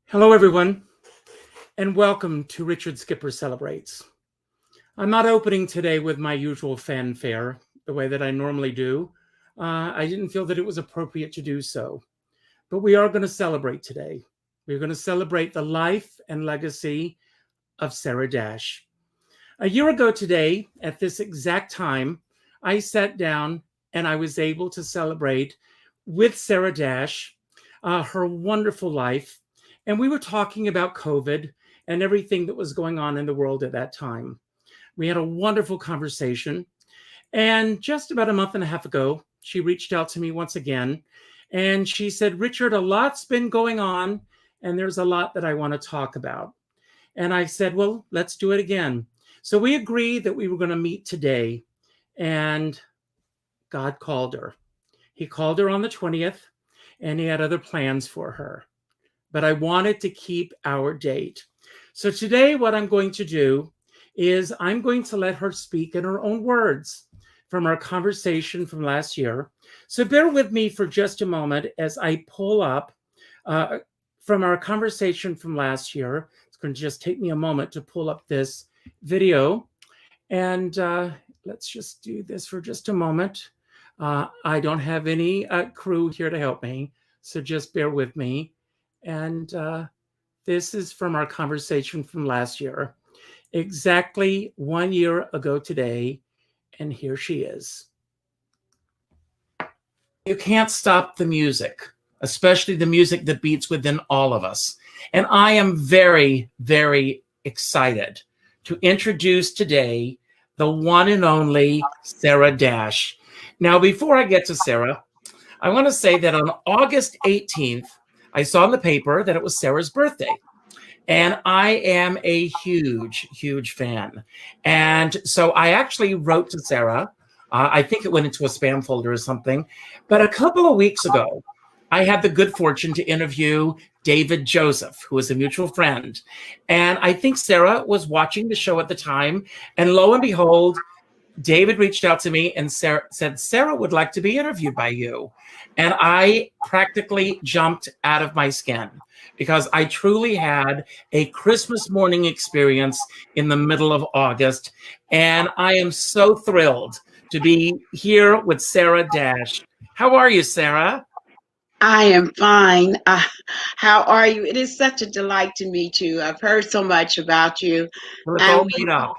Hello, everyone, and welcome to Richard Skipper Celebrates. I'm not opening today with my usual fanfare, the way that I normally do. I didn't feel that it was appropriate to do so, but we are going to celebrate today. We're going to celebrate the life and legacy of Sarah Dash. A year ago today, at this exact time, I sat down and I was able to celebrate with Sarah Dash her wonderful life. And we were talking about COVID and everything that was going on in the world at that time. We had a wonderful conversation. And just about a month and a half ago, she reached out to me once again. And she said, Richard, a lot's been going on, and there's a lot that I want to talk about. And I said, well, let's do it again. So we agreed that we were going to meet today. And God called her. He called her on the 20th, and he had other plans for her. But I wanted to keep our date. So today what I'm going to do is I'm going to let her speak in her own words from our conversation from last year. So bear with me for just a moment as I pull up from our conversation from last year. It's going to just take me a moment to pull up this video. And let's just do this for just a moment. I don't have any crew here to help me, so just bear with me. And this is from our conversation from last year, exactly 1 year ago today. And here she is. You can't stop the music, especially the music that beats within all of us. And I am very, very excited to introduce today the one and only Sarah Dash. Now, before I get to Sarah, I want to say that on August 18th, I saw in the paper that it was Sarah's birthday. And I am a huge, huge fan. And so I actually wrote to Sarah. I think it went into a spam folder or something. But a couple of weeks ago, I had the good fortune to interview David Joseph, who is a mutual friend. And I think Sarah was watching the show at the time. And lo and behold, David reached out to me and said, Sarah would like to be interviewed by you. And I practically jumped out of my skin because I truly had a Christmas morning experience in the middle of August. And I am so thrilled to be here with Sarah Dash. How are you, Sarah? I am fine. How are you? It is such a delight to meet you. I've heard so much about you. Well, it's all made up.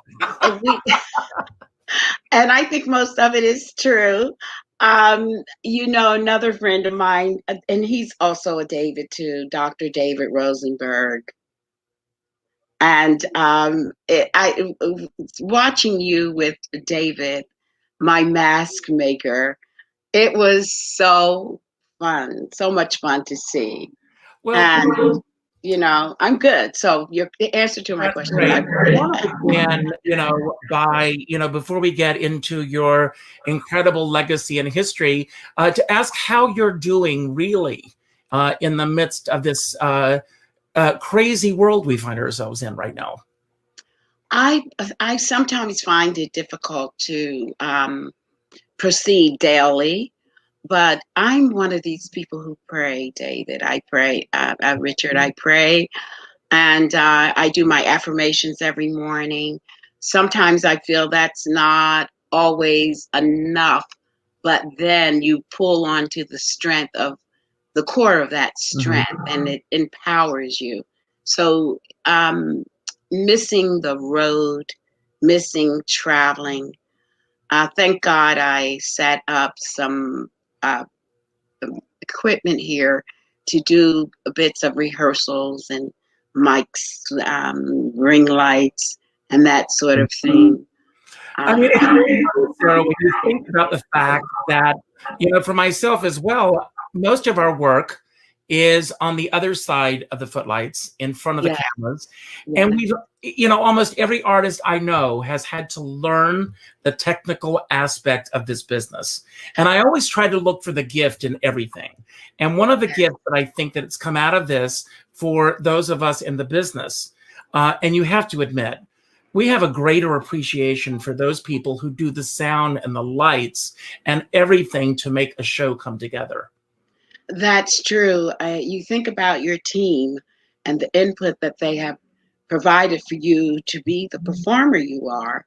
And I think most of it is true. Another friend of mine, and he's also a David too, Dr. David Rosenberg. And watching you with David, my mask maker, it was so fun, so much fun to see. Well, And I'm good. So the answer to my question. I want to begin, before we get into your incredible legacy and history, to ask how you're doing really in the midst of this crazy world we find ourselves in right now. I sometimes find it difficult to proceed daily, but I'm one of these people who pray, David. I pray, Richard, I pray. And I do my affirmations every morning. Sometimes I feel that's not always enough, but then you pull onto the strength of the core of that strength, and it empowers you. So missing the road, missing traveling. Thank God I set up some equipment here to do bits of rehearsals and mics, ring lights, and that sort of thing. I mean, Sarah, when you think about the fact that, for myself as well, most of our work is on the other side of the footlights in front of the cameras. Yeah. And we've, almost every artist I know has had to learn the technical aspect of this business. And I always try to look for the gift in everything. And one of the gifts that I think that it's come out of this for those of us in the business, and you have to admit, we have a greater appreciation for those people who do the sound and the lights and everything to make a show come together. That's true. You think about your team and the input that they have provided for you to be the performer you are,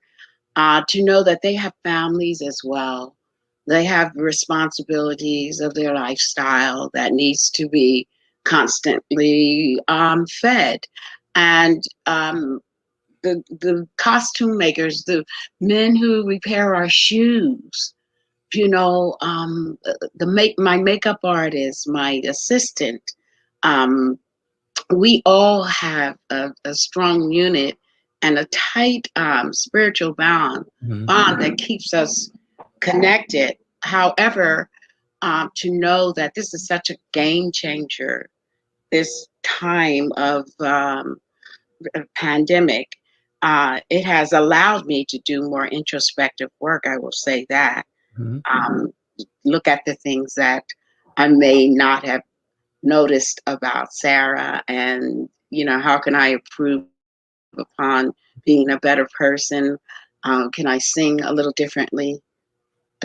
to know that they have families as well. They have responsibilities of their lifestyle that needs to be constantly fed. And the costume makers, the men who repair our shoes, my makeup artist, my assistant, we all have a strong unit and a tight spiritual bond that keeps us connected. However, to know that this is such a game changer, this time of pandemic, it has allowed me to do more introspective work. I will say that. Look at the things that I may not have noticed about Sarah, and how can I improve upon being a better person? Can I sing a little differently?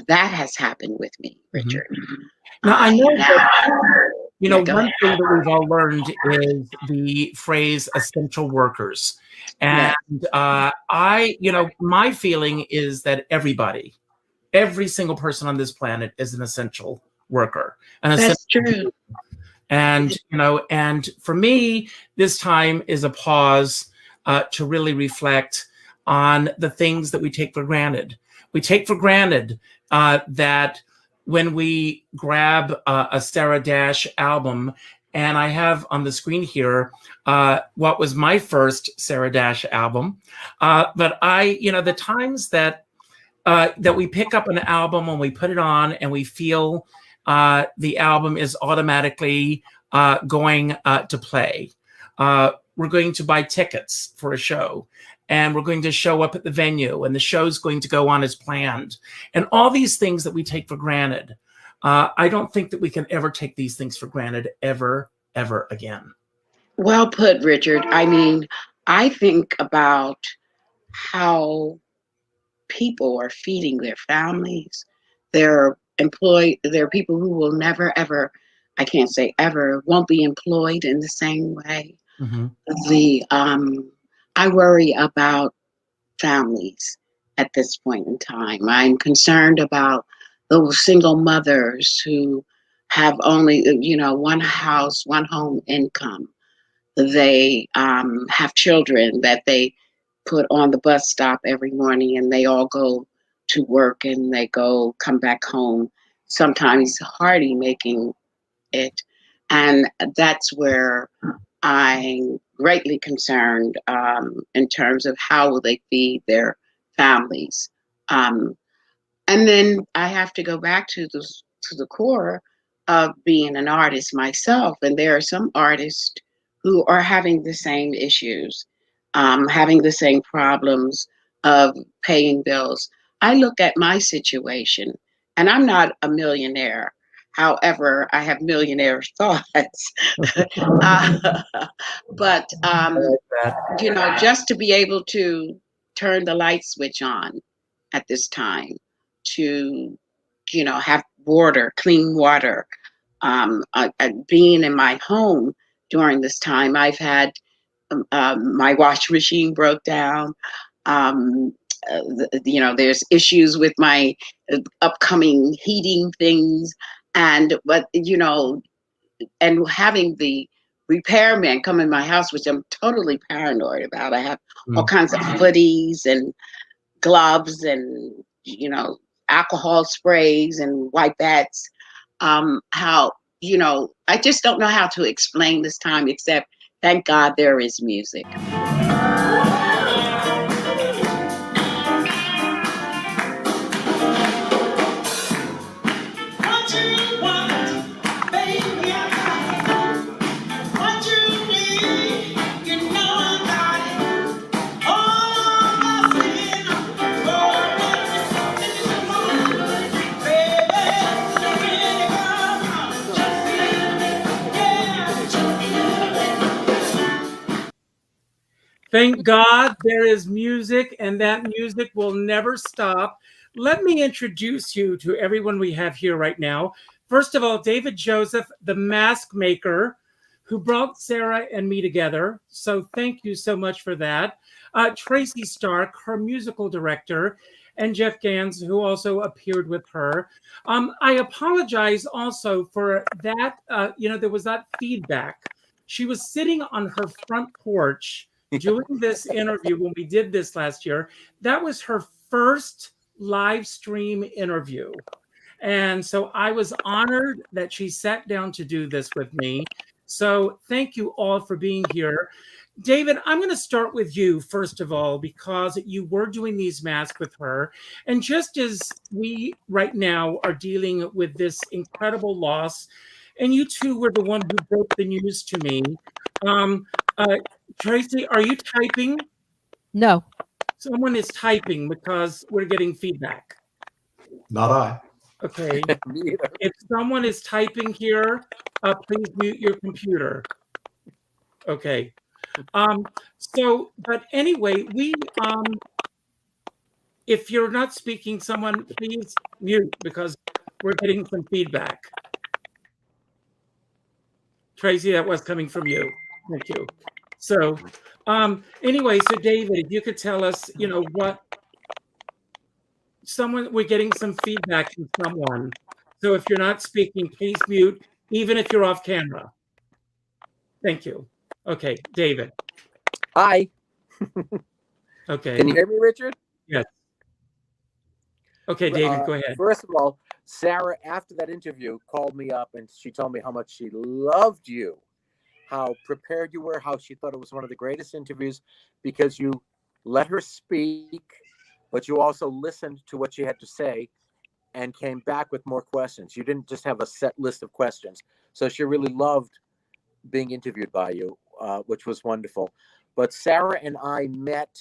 That has happened with me, Richard. Now I know that Yeah, one thing that we've all learned is the phrase essential workers. And my feeling is that every single person on this planet is an essential worker. That's true. And, and for me, this time is a pause to really reflect on the things that we take for granted. We take for granted that when we grab a Sarah Dash album, and I have on the screen here what was my first Sarah Dash album, but the times that we pick up an album and we put it on and we feel the album is automatically going to play. We're going to buy tickets for a show, and we're going to show up at the venue, and the show's going to go on as planned. And all these things that we take for granted, I don't think that we can ever take these things for granted ever again. Well put, Richard. I mean, I think about how people are feeding their families. There are people who will never, ever, I can't say ever, won't be employed in the same way. I worry about families at this point in time. I'm concerned about those single mothers who have only, one house, one home income. They have children that they put on the bus stop every morning, and they all go to work and they come back home, sometimes hardly making it. And that's where I'm greatly concerned in terms of how will they feed their families. And then I have to go back to the core of being an artist myself. And there are some artists who are having the same issues, having the same problems of paying bills. I look at my situation, and I'm not a millionaire. However, I have millionaire thoughts. But, just to be able to turn the light switch on at this time, to, have water, clean water, being in my home during this time, I've had my washing machine broke down. There's issues with my upcoming heating things, and having the repairman come in my house, which I'm totally paranoid about. I have all kinds of hoodies and gloves and alcohol sprays and wipettes. I just don't know how to explain this time, except thank God there is music. Thank God there is music, and that music will never stop. Let me introduce you to everyone we have here right now. First of all, David Joseph, the mask maker, who brought Sarah and me together. So thank you so much for that. Tracy Stark, her musical director, and Jeff Gans, who also appeared with her. I apologize also for that. There was that feedback. She was sitting on her front porch doing this interview when we did this last year. That was her first live stream interview. And so I was honored that she sat down to do this with me. So thank you all for being here. David, I'm going to start with you, first of all, because you were doing these masks with her. And just as we right now are dealing with this incredible loss, and you two were the one who broke the news to me. Tracy, are you typing? No. Someone is typing because we're getting feedback. Not I. Okay. If someone is typing here, please mute your computer. Okay. But anyway, if you're not speaking, someone please mute because we're getting some feedback. Tracy, that was coming from you. Thank you. So anyway, so David, if you could tell us, we're getting some feedback from someone. So if you're not speaking, please mute, even if you're off camera. Thank you. Okay, David. Hi. Okay. Can you hear me, Richard? Yes. Okay, David, go ahead. First of all, Sarah, after that interview, called me up and she told me how much she loved you, how prepared you were, how she thought it was one of the greatest interviews because you let her speak, but you also listened to what she had to say and came back with more questions. You didn't just have a set list of questions. So she really loved being interviewed by you, which was wonderful. But Sarah and I met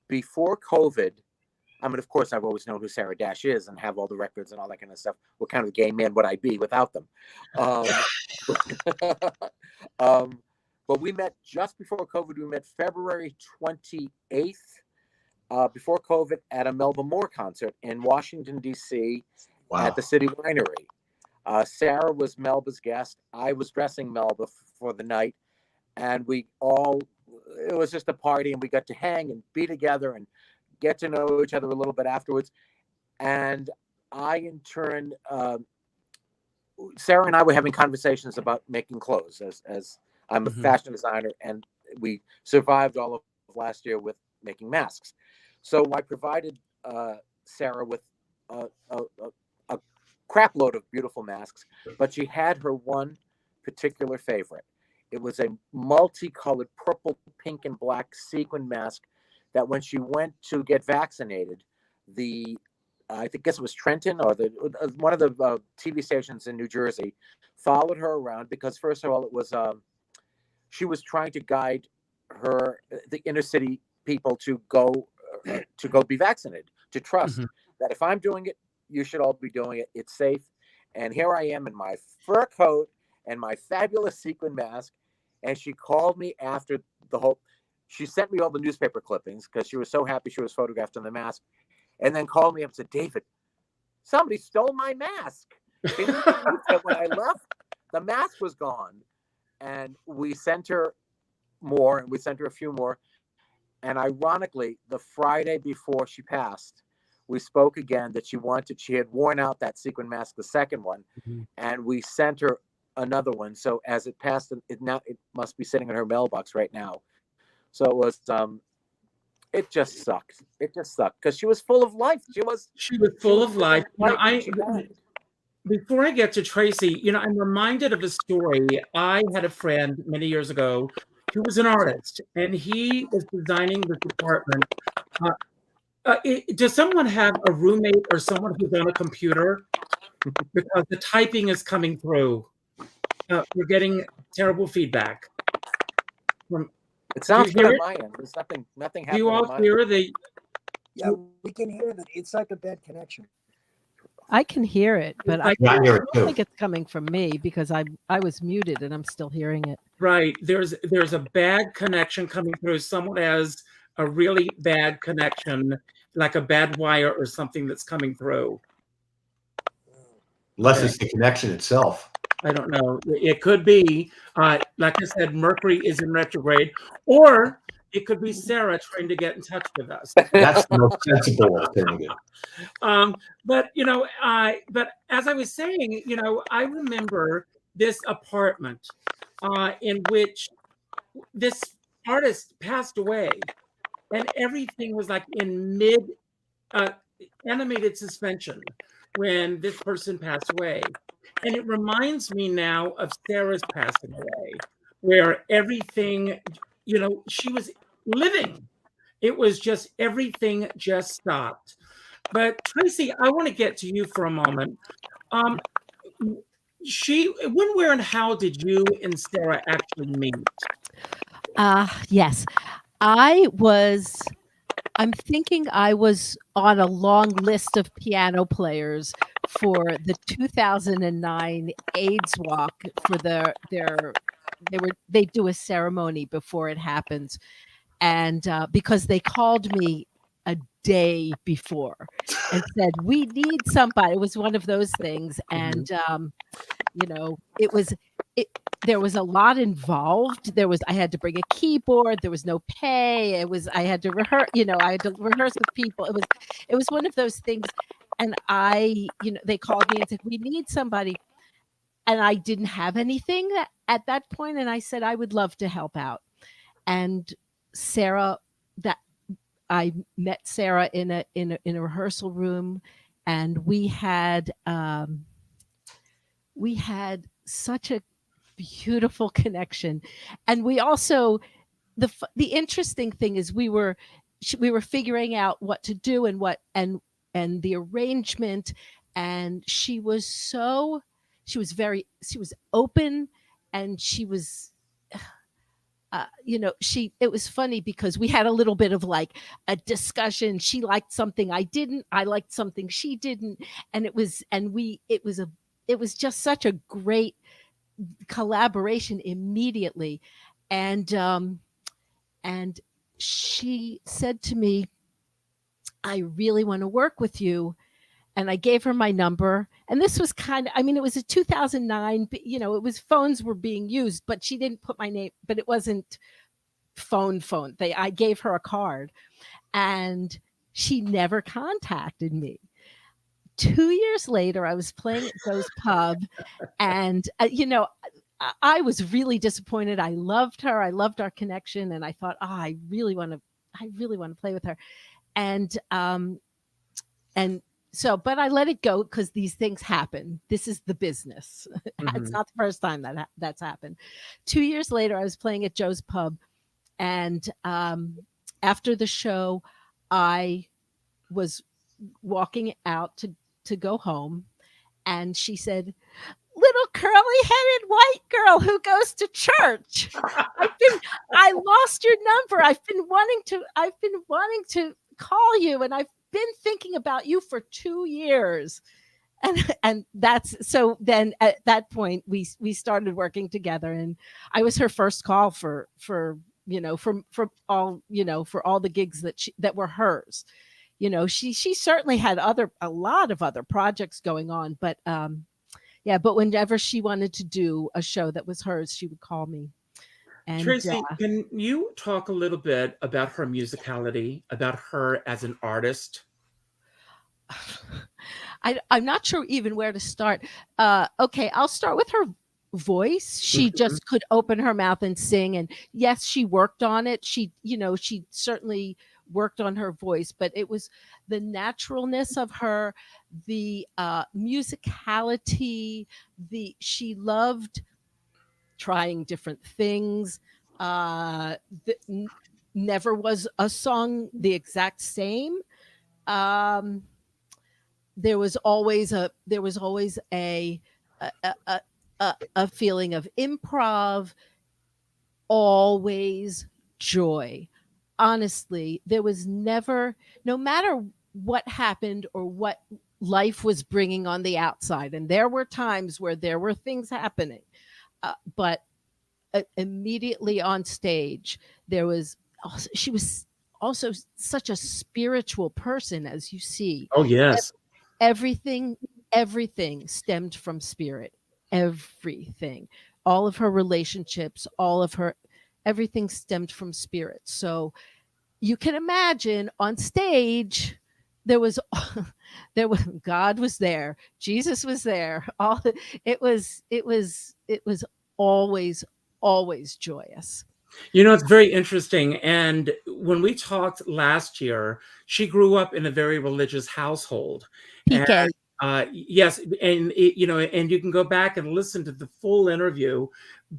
before COVID. I mean, of course, I've always known who Sarah Dash is and have all the records and all that kind of stuff. What kind of gay man would I be without them? But we met just before COVID. We met February 28th, before COVID, at a Melba Moore concert in Washington, D.C. Wow. At the City Winery. Sarah was Melba's guest. I was dressing Melba for the night. And it was just a party, and we got to hang and be together and get to know each other a little bit afterwards. And I, in turn, Sarah and I were having conversations about making clothes as I'm a fashion designer, and we survived all of last year with making masks. So I provided Sarah with a crap load of beautiful masks, but she had her one particular favorite. It was a multicolored purple, pink, and black sequin mask that when she went to get vaccinated, I guess it was Trenton or one of the TV stations in New Jersey followed her around because, first of all, it was she was trying to guide the inner city people to go be vaccinated, to trust that if I'm doing it, you should all be doing it. It's safe. And here I am in my fur coat and my fabulous sequin mask. And she called me after she sent me all the newspaper clippings because she was so happy she was photographed in the mask. And then called me up and said, David, somebody stole my mask. When I left, the mask was gone. And we sent her more, and we sent her a few more. And ironically, the Friday before she passed, we spoke again that she had worn out that sequin mask, the second one, and we sent her another one. So as it passed, it must be sitting in her mailbox right now. So it was, it just sucked. It just sucked because she was full of life. She was full of life. Before I get to Tracy, I'm reminded of a story. I had a friend many years ago who was an artist, and he was designing this apartment. Does someone have a roommate or someone who's on a computer? Because the typing is coming through. We're getting terrible feedback. It sounds good on my end. There's nothing happening. Do you all hear the? Yeah, we can hear that. It's like a bad connection. I can hear it, but I hear it don't too. think it's coming from me because I was muted and I'm still hearing it. Right. There's a bad connection coming through. Someone has a really bad connection, like a bad wire or something that's coming through. Unless it's the connection itself. I don't know. It could be, like I said, Mercury is in retrograde, or it could be Sarah trying to get in touch with us. That's the most sensible alternative. But but as I was saying, I remember this apartment in which this artist passed away, and everything was like in mid animated suspension when this person passed away. And it reminds me now of Sarah's passing away, where everything, she was living. It was just everything just stopped. But Tracy, I want to get to you for a moment. When, where, and how did you and Sarah actually meet? Yes. I'm thinking I was on a long list of piano players for the 2009 AIDS walk for they do a ceremony before it happens. And because they called me a day before and said, we need somebody. It was one of those things. And, there was a lot involved. I had to bring a keyboard. There was no pay. I had to rehearse, I had to rehearse with people. It was one of those things. And they called me and said, we need somebody. And I didn't have anything at that point. And I said, I would love to help out. And Sarah, I met Sarah in a rehearsal room, and we had such a beautiful connection. And we also, the interesting thing is we were figuring out what to do and the arrangement. And she was open, and she was, it was funny because we had a little bit of like a discussion. She liked something I didn't, I liked something she didn't. And it was just such a great collaboration immediately. And she said to me, I really want to work with you. And I gave her my number. And this was it was a 2009, it was, phones were being used, but she didn't put my name, but it wasn't phone. I gave her a card, and she never contacted me. 2 years later, I was playing at Joe's Pub, and, I was really disappointed. I loved her. I loved our connection. And I thought, I really want to play with her. And so, but I let it go because these things happen. This is the business. Mm-hmm. It's not the first time that's happened. 2 years later, I was playing at Joe's Pub, and after the show, I was walking out to go home, and she said, "Little curly-headed white girl who goes to church. I lost your number. I've been wanting to call you, and I've been thinking about you for 2 years." And that's, so then at that point we started working together, and I was her first call for all the gigs that were hers. She certainly had a lot of other projects going on, but but whenever she wanted to do a show that was hers, she would call me. And Tracy, can you talk a little bit about her musicality, about her as an artist? I'm not sure even where to start. Okay, I'll start with her voice. She mm-hmm. just could open her mouth and sing. And yes, she worked on it. She certainly worked on her voice, but it was the naturalness of her, the musicality, she loved trying different things. Never was a song the exact same. There was always a feeling of improv, always joy. Honestly, there was never, no matter what happened or what life was bringing on the outside, and there were times where there were things happening, but immediately on stage, she was also such a spiritual person, as you see. Oh, yes. Everything stemmed from spirit. everything. All of her relationships, everything stemmed from spirit. So you can imagine on stage, there was God was there, Jesus was there. It was always joyous. You know, it's very interesting. And when we talked last year, she grew up in a very religious household. PK. And yes, and and you can go back and listen to the full interview,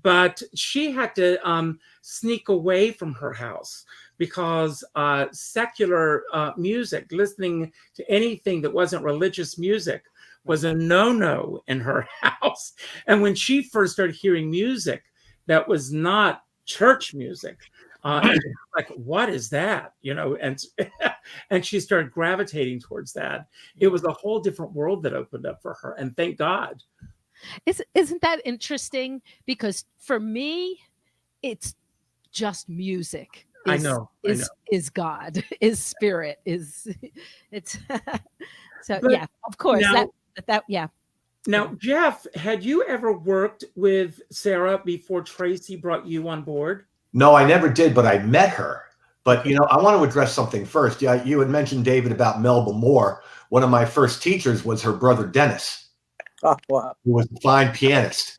but she had to sneak away from her house because secular music, listening to anything that wasn't religious music, was a no-no in her house. And when she first started hearing music that was not church music, like, what is that? And she started gravitating towards that. It was a whole different world that opened up for her, and thank God. Isn't that interesting? Because for me, it's just music. I know. Is God, is spirit, it's so But yeah, of course. now- that yeah. Now, Jeff, had you ever worked with Sarah before Tracy brought you on board? No, I never did, but I met her. But, I want to address something first. Yeah, you had mentioned, David, about Melba Moore. One of my first teachers was her brother, Dennis, Oh, wow. who was a fine pianist.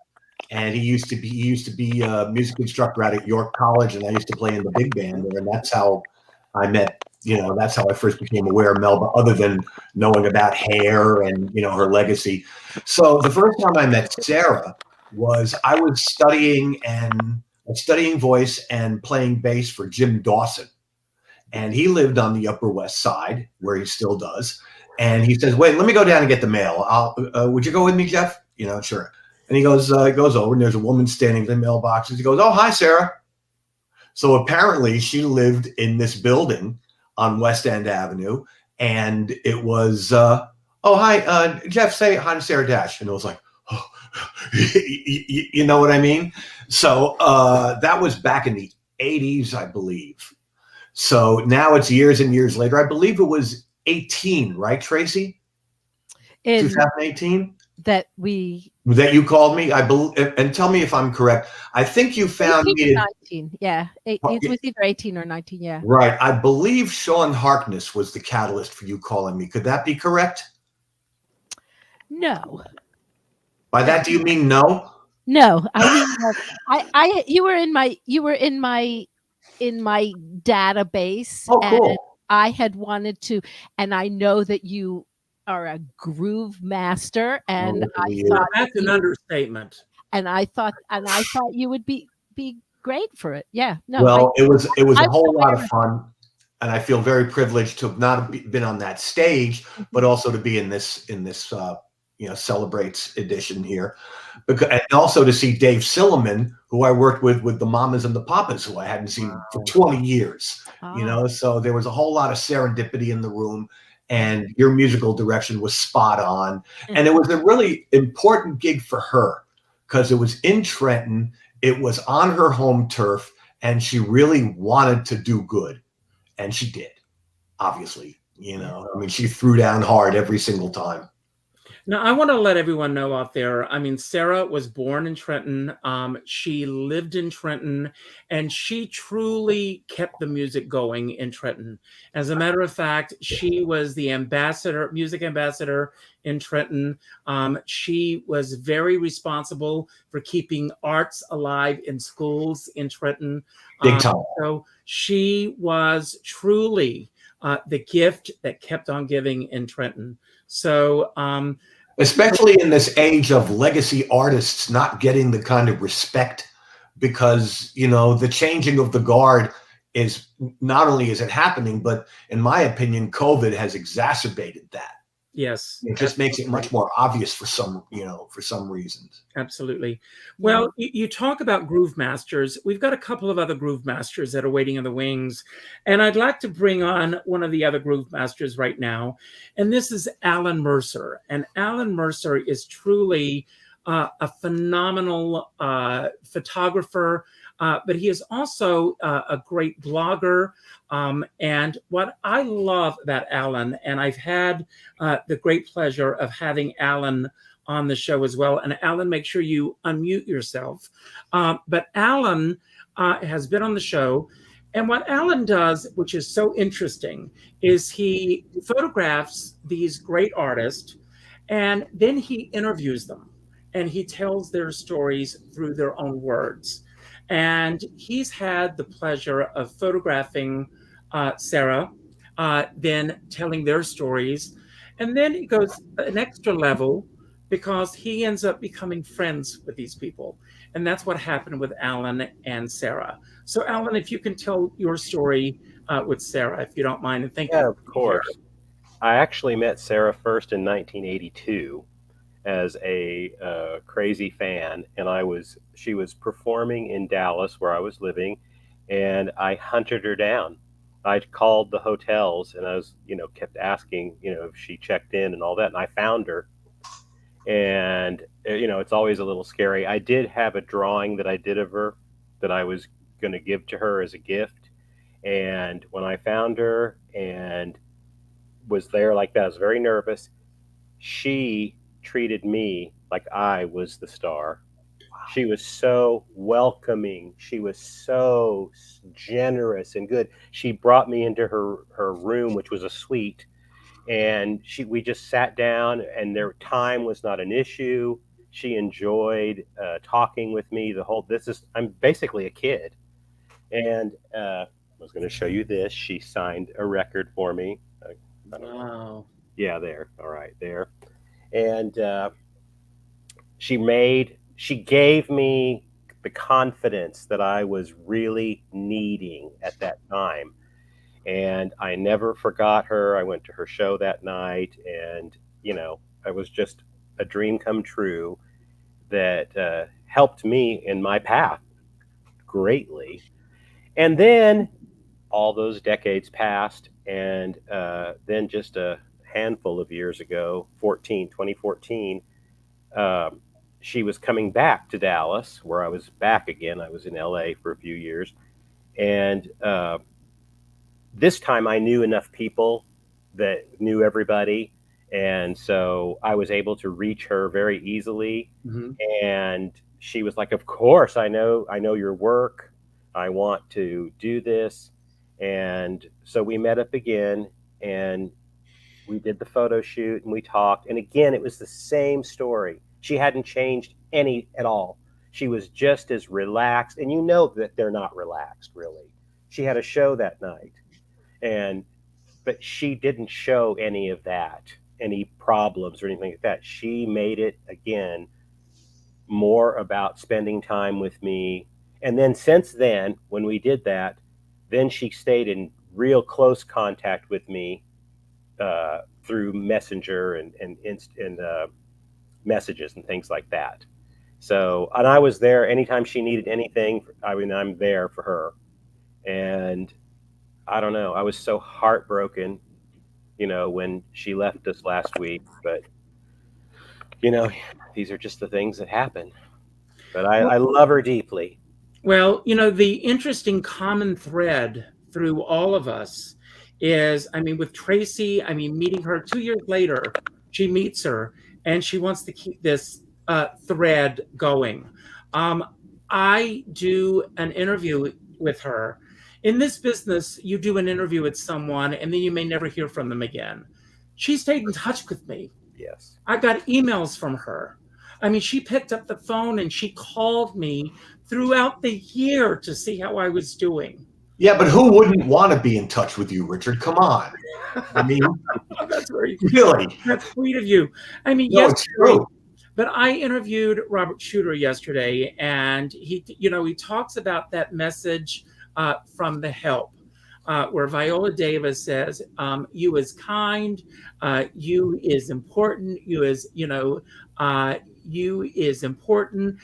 And he used to be a music instructor at York College, and I used to play in the big band there. And that's how I met, that's how I first became aware of Melba, other than knowing about Hair and, her legacy. So the first time I met Sarah was I was studying voice and playing bass for Jim Dawson. And he lived on the Upper West Side, where he still does. And he says, wait, let me go down and get the mail. Would you go with me, Jeff? Sure. And he goes over, and there's a woman standing in the mailboxes. He goes, oh, hi, Sarah. So apparently she lived in this building on West End Avenue. And it was, oh, hi, Jeff, say hi to Sarah Dash. And it was like, oh, you know what I mean? So that was back in the 80s, I believe. So now it's years and years later. I believe it was 18, right, Tracy? 2018? That you called me, I believe, and tell me if I'm correct. I think you found me. 19, yeah. It was either 18 or 19, yeah. Right. I believe Sean Harkness was the catalyst for you calling me. Could that be correct? No. By that, do you mean no? No, I mean, you were in my database. Oh, cool. And I had wanted to, and I know that you are a groove master, and I thought that's an understatement. And I thought you would be great for it. Yeah. No. Well, it was a whole lot of fun, and I feel very privileged to have not been on that stage, but also to be in this Celebrates edition here, and also to see Dave Silliman, who I worked with the Mamas and the Papas, who I hadn't seen for 20 years. So there was a whole lot of serendipity in the room. And your musical direction was spot on. And it was a really important gig for her because it was in Trenton. It was on her home turf, and she really wanted to do good. And she did, obviously. I mean, she threw down hard every single time. Now, I want to let everyone know out there, I mean, Sarah was born in Trenton. She lived in Trenton, and she truly kept the music going in Trenton. As a matter of fact, she was the music ambassador in Trenton. She was very responsible for keeping arts alive in schools in Trenton. Big time. So she was truly the gift that kept on giving in Trenton. So, especially in this age of legacy artists not getting the kind of respect, because, the changing of the guard is not only is it happening, but in my opinion, COVID has exacerbated that. Yes. It just makes it much more obvious for some reasons. Absolutely. Well, you talk about groove masters. We've got a couple of other groove masters that are waiting in the wings. And I'd like to bring on one of the other groove masters right now. And this is Alan Mercer. And Alan Mercer is truly a phenomenal photographer, but he is also a great blogger. And what I love about Alan, and I've had the great pleasure of having Alan on the show as well. And Alan, make sure you unmute yourself. But Alan has been on the show. And what Alan does, which is so interesting, is he photographs these great artists and then he interviews them and he tells their stories through their own words. And he's had the pleasure of photographing Sarah, then telling their stories. And then it goes an extra level because he ends up becoming friends with these people. And that's what happened with Alan and Sarah. So Alan, if you can tell your story with Sarah, if you don't mind, and thank you. Yeah, of course. I actually met Sarah first in 1982 as a crazy fan, and she was performing in Dallas where I was living, and I hunted her down. I called the hotels and I was, kept asking, if she checked in and all that, and I found her. And it's always a little scary. I did have a drawing that I did of her that I was going to give to her as a gift, and when I found her and was there like that, I was very nervous. She treated me like I was the star. She was so welcoming. She was so generous and good. She brought me into her room, which was a suite, and we just sat down, and their time was not an issue. She enjoyed talking with me. I'm basically a kid, and I was going to show you this. She signed a record for me. I don't know. Yeah, there. All right, there. And she gave me the confidence that I was really needing at that time. And I never forgot her. I went to her show that night, and, it was just a dream come true that helped me in my path greatly. And then all those decades passed, and then just a handful of years ago, 2014, she was coming back to Dallas, where I was back again. I was in LA for a few years. And this time I knew enough people that knew everybody. And so I was able to reach her very easily. Mm-hmm. And she was like, of course, I know your work. I want to do this. And so we met up again, and we did the photo shoot, and we talked. And again, it was the same story. She hadn't changed any at all. She was just as relaxed. And that they're not relaxed, really. She had a show that night, but she didn't show any of that, any problems or anything like that. She made it, again, more about spending time with me. And then since then, when we did that, then she stayed in real close contact with me through Messenger and messages and things like that. So, and I was there anytime she needed anything. I'm there for her. And I don't know, I was so heartbroken, when she left us last week. But, these are just the things that happen. But I love her deeply. Well, the interesting common thread through all of us is, with Tracy, meeting her 2 years later, she meets her and she wants to keep this thread going. I do an interview with her. In this business, you do an interview with someone and then you may never hear from them again. She stayed in touch with me. Yes. I got emails from her. She picked up the phone and she called me throughout the year to see how I was doing. Yeah, but who wouldn't want to be in touch with you, Richard? Come on. That's very really. That's sweet of you. No, it's true. But I interviewed Robert Shooter yesterday, and he talks about that message from The Help, where Viola Davis says, "You is kind, you is important, you is important."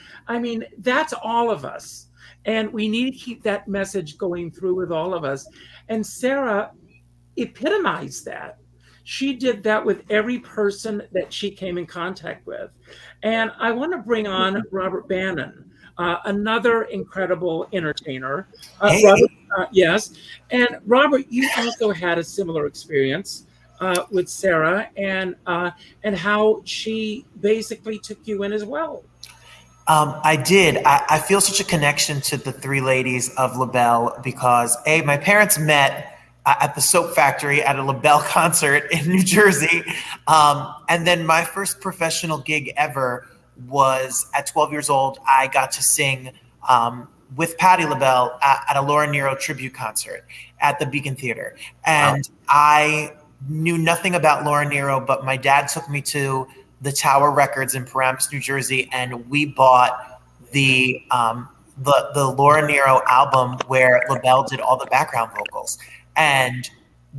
That's all of us. And we need to keep that message going through with all of us. And Sarah epitomized that. She did that with every person that she came in contact with. And I want to bring on Robert Bannon, another incredible entertainer. Robert, yes. And Robert, you also had a similar experience. with Sarah, and how she basically took you in as well. I did. I feel such a connection to the three ladies of LaBelle because my parents met at the Soap Factory at a LaBelle concert in New Jersey. And then my first professional gig ever was at 12 years old. I got to sing with Patti LaBelle at a Laura Nyro tribute concert at the Beacon Theater. And I knew nothing about Laura Nyro, but my dad took me to the Tower Records in Paramus, New Jersey, and we bought the Laura Nyro album where LaBelle did all the background vocals. And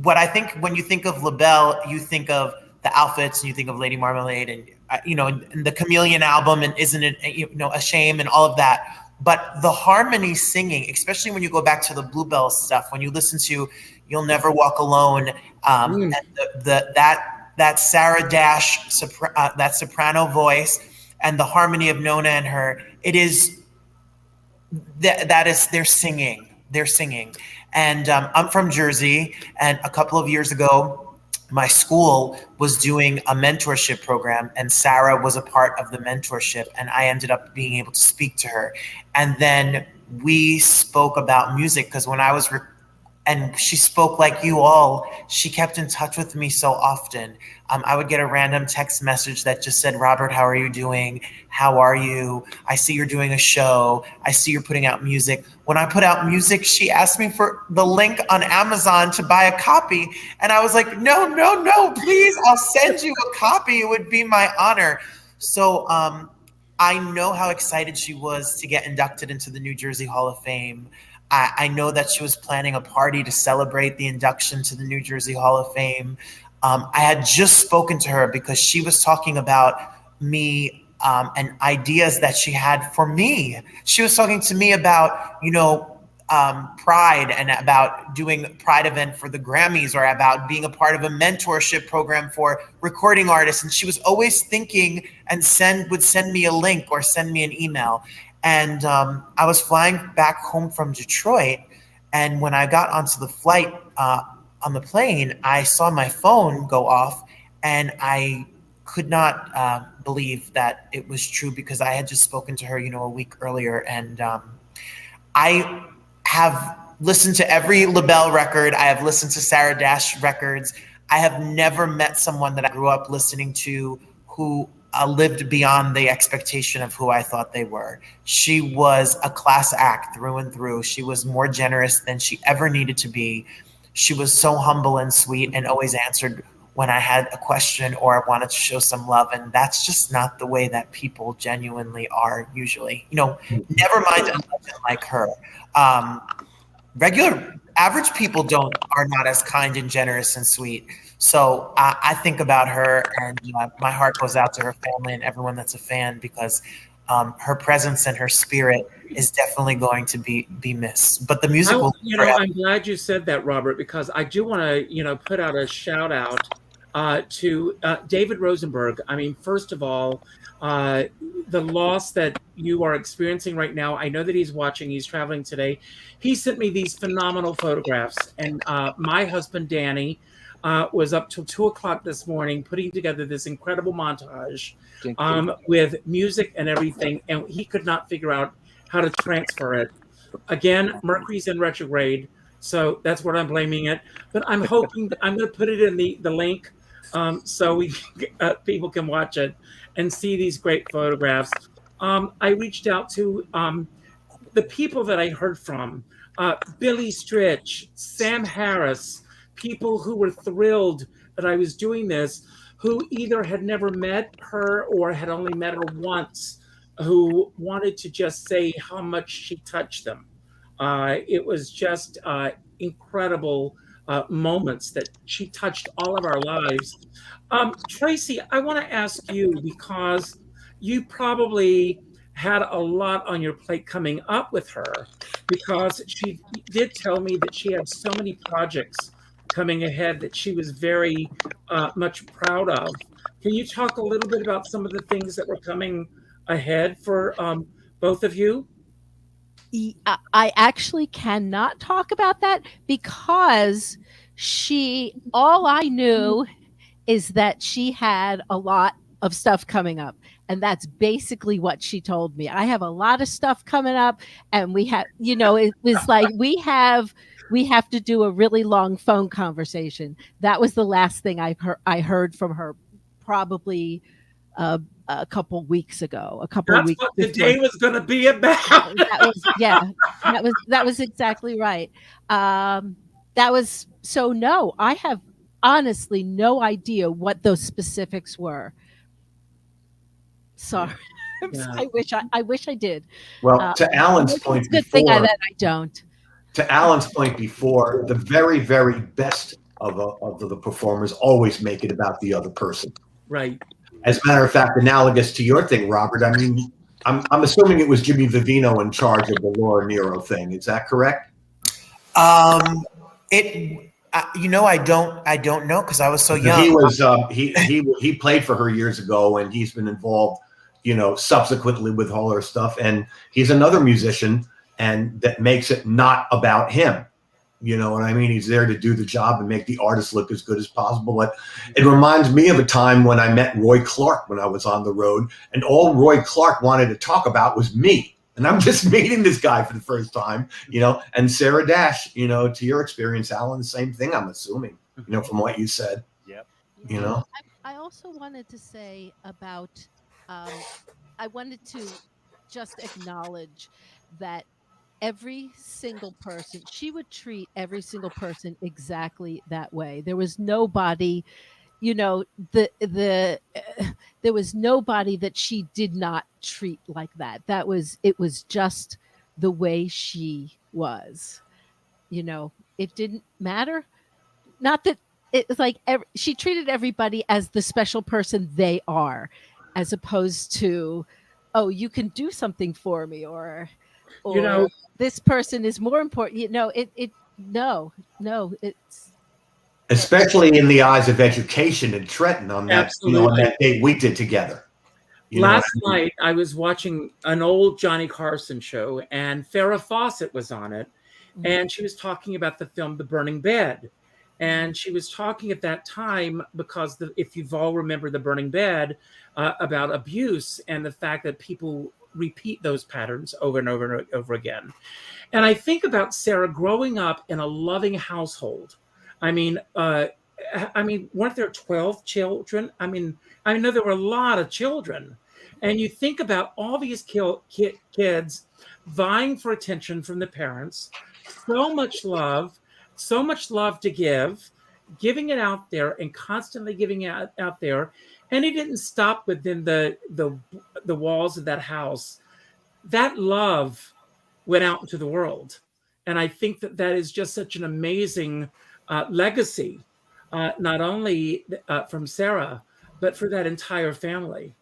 what I think when you think of LaBelle, you think of the outfits and you think of Lady Marmalade and and the Chameleon album and Isn't It a Shame and all of that. But the harmony singing, especially when you go back to the Bluebell stuff, when you listen to You'll Never Walk Alone, and that Sarah Dash that soprano voice and the harmony of Nona and her, it is that is they're singing. And I'm from Jersey, and a couple of years ago, my school was doing a mentorship program, and Sarah was a part of the mentorship, and I ended up being able to speak to her. And then we spoke about music because when I was and she spoke like you all. She kept in touch with me so often. I would get a random text message that just said, Robert, how are you doing? How are you? I see you're doing a show. I see you're putting out music. When I put out music, she asked me for the link on Amazon to buy a copy. And I was like, no, please, I'll send you a copy. It would be my honor. So I know how excited she was to get inducted into the New Jersey Hall of Fame. I know that she was planning a party to celebrate the induction to the New Jersey Hall of Fame. I had just spoken to her because she was talking about me and ideas that she had for me. She was talking to me about, Pride and about doing a Pride event for the Grammys or about being a part of a mentorship program for recording artists. And she was always thinking and would send me a link or send me an email. And I was flying back home from Detroit. And when I got onto the flight on the plane, I saw my phone go off and I could not believe that it was true because I had just spoken to her, a week earlier. And I have listened to every LaBelle record. I have listened to Sarah Dash records. I have never met someone that I grew up listening to who lived beyond the expectation of who I thought they were. She was a class act through and through. She was more generous than she ever needed to be. She was so humble and sweet and always answered when I had a question or I wanted to show some love. And that's just not the way that people genuinely are usually. Never mind a legend like her. Regular, average people are not as kind and generous and sweet. So I think about her and my heart goes out to her family and everyone that's a fan because her presence and her spirit is definitely going to be missed. But the music will. I'm glad you said that, Robert, because I do want to, put out a shout out to David Rosenberg. I mean, first of all, the loss that you are experiencing right now, I know that he's watching, he's traveling today. He sent me these phenomenal photographs. And my husband, Danny, was up till 2:00 this morning putting together this incredible montage with music and everything, and he could not figure out how to transfer it. Again, Mercury's in retrograde, so that's what I'm blaming it. But I'm hoping that I'm going to put it in the link so people can watch it and see these great photographs. I reached out to the people that I heard from, Billy Stritch, Sam Harris, people who were thrilled that I was doing this, who either had never met her or had only met her once, who wanted to just say how much she touched them. It was just incredible moments that she touched all of our lives. Tracy, I want to ask you, because you probably had a lot on your plate coming up with her, because she did tell me that she had so many projects coming ahead that she was very much proud of. Can you talk a little bit about some of the things that were coming ahead for both of you? I actually cannot talk about that because All I knew is that she had a lot of stuff coming up. And that's basically what she told me. I have a lot of stuff coming up, and we have, it was like we have to do a really long phone conversation. That was the last thing I heard from her, probably a couple weeks ago. That's what the day was going to be about. That was exactly right. No, I have honestly no idea what those specifics were. Sorry. Yeah. I wish I did. Well, to Alan's point good before, thing that I don't. To Alan's point before, the very, very best of the performers always make it about the other person. Right. As a matter of fact, analogous to your thing, Robert, I mean, I'm assuming it was Jimmy Vivino in charge of the Laura Nero thing. Is that correct? I don't know, because I was so young. He was he played for her years ago, and he's been involved, subsequently with all her stuff. And he's another musician, and that makes it not about him. You know what I mean? He's there to do the job and make the artist look as good as possible. But it reminds me of a time when I met Roy Clark when I was on the road, and all Roy Clark wanted to talk about was me. And I'm just meeting this guy for the first time, and Sarah Dash, to your experience, Alan, the same thing, I'm assuming, from what you said. Yep. I also wanted to say about, I wanted to just acknowledge that every single person, she would treat every single person exactly that way. There was nobody, there was nobody that she did not treat like that. It was just the way she was. It didn't matter. Not that it was like she treated everybody as the special person they are, as opposed to, oh, you can do something for me, or this person is more important. It's especially in the eyes of education in Trenton on that, on that date we did together. Last night I was watching an old Johnny Carson show, and Farrah Fawcett was on it, and she was talking about the film The Burning Bed. And she was talking at that time, because if you've all remembered The Burning Bed, about abuse and the fact that people repeat those patterns over and over and over again. And I think about Sarah growing up in a loving household. I mean, weren't there 12 children? I know there were a lot of children. And you think about all these kids vying for attention from the parents, so much love to giving it out there and constantly giving it out there. And it didn't stop within the walls of that house. That love went out into the world. And I think that is just such an amazing legacy, not only from Sarah, but for that entire family.